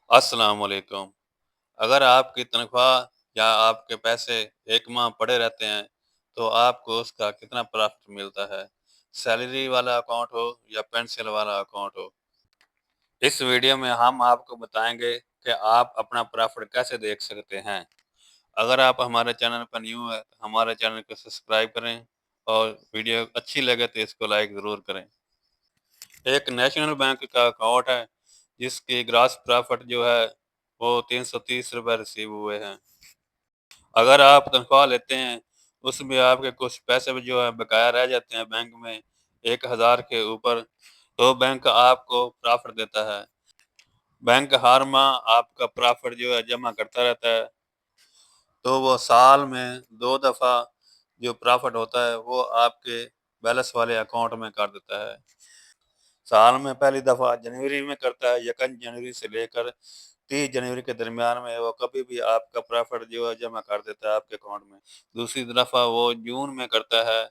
अस्सलाम वालेकुम। अगर आपकी तनख्वाह या आपके पैसे एक माह पड़े रहते हैं, तो आपको उसका कितना प्रॉफ़िट मिलता है? सैलरी वाला अकाउंट हो या पेंशन वाला अकाउंट हो। इस वीडियो में हम आपको बताएँगे कि आप अपना प्रॉफ़िट कैसे देख सकते हैं। अगर आप हमारे चैनल पर न्यू हैं, तो हमारे चैनल को सब्सक्राइब करें और वीडियो अच्छी लगे तो इसको लाइक ज़रूर करें। एक नेशनल बैंक का अकाउंट है, जिसकी ग्रॉस प्रॉफ़िट जो है, वो ₹330 रिसीव हुए हैं। अगर आप तनख्वाह लेते हैं, उसमें आपके कुछ पैसे भी जो है बकाया रह जाते हैं बैंक में 1000 के ऊपर, तो बैंक आपको प्रॉफ़िट देता है। बैंक हर माह आपका प्रॉफ़िट जो है जमा करता रहता है, तो वो साल में 2 दफ़ा जो प्रॉफ़िट होता है, वो आपके बैलेंस वाले अकाउंट में कर देता है। साल में पहली दफ़ा जनवरी में करता है, 1 जनवरी से लेकर 30 जनवरी के दरमियान में वो कभी भी आपका प्रॉफ़िट जो है जमा कर देता है आपके अकाउंट में। दूसरी दफ़ा वो जून में करता है,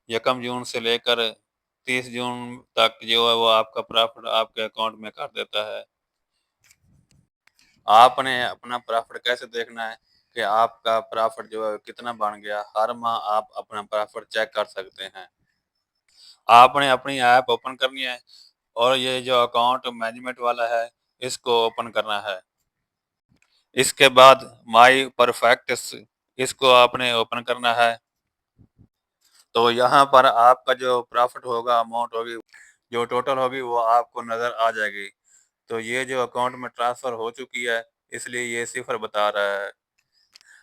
1 जून से लेकर 30 जून तक जो है वो आपका प्रॉफ़िट आपके अकाउंट में कर देता है। आपने अपना प्रॉफ़िट कैसे देखना है कि आपका प्रॉफ़िट जो है कितना बन गया, हर माह आप अपना प्रॉफ़िट चेक कर सकते हैं। आपने अपनी ऐप ओपन करनी है और ये जो अकाउंट मैनेजमेंट वाला है, इसको ओपन करना है। इसके बाद माई परफेक्ट्स इसको आपने ओपन करना है। तो यहाँ पर आपका जो प्रॉफ़िट होगा, अमाउंट होगी, जो टोटल होगी वो आपको नज़र आ जाएगी। तो ये जो अकाउंट में ट्रांसफ़र हो चुकी है, इसलिए ये सिफ़र बता रहा है।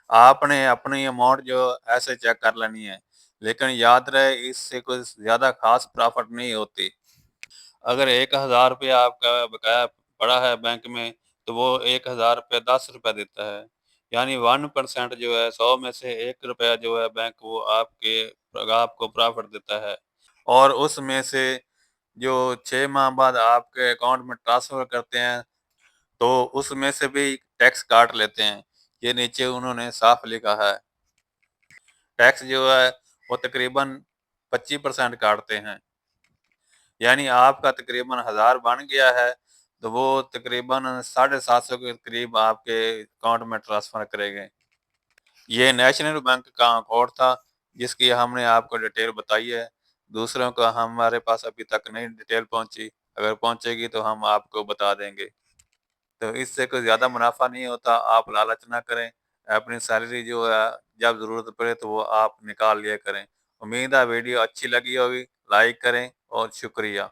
आपने अपनी अमाउंट जो ऐसे चेक कर लेनी है, लेकिन याद रहे इससे कुछ ज़्यादा ख़ास प्रॉफ़िट नहीं होती। अगर ₹1000 आपका बकाया पड़ा है बैंक में, तो वो ₹1000 ₹10 देता है। यानी 1% जो है 100 में से ₹1 जो है बैंक वो आपको प्रॉफ़िट देता है। और उसमें से जो 6 माह बाद आपके अकाउंट में ट्रांसफ़र करते हैं, तो उसमें से भी टैक्स काट लेते हैं। ये नीचे उन्होंने साफ लिखा है। टैक्स जो है वो तकरीबन 25% काटते हैं। यानी आपका तकरीबन 1000 बन गया है, तो वो तकरीबन 750 के करीब आपके अकाउंट में ट्रांसफ़र करेंगे। ये नेशनल बैंक का अकाउंट था, जिसकी हमने आपको डिटेल बताई है। दूसरों का हमारे पास अभी तक नहीं डिटेल पहुँची, अगर पहुँचेगी तो हम आपको बता देंगे। तो इससे कोई ज़्यादा मुनाफ़ा नहीं होता, आप लालच ना करें। अपनी सैलरी जो है जब ज़रूरत पड़े तो वो आप निकाल लिया करें। उम्मीद है वीडियो अच्छी लगी होगी, लाइक करें और शुक्रिया।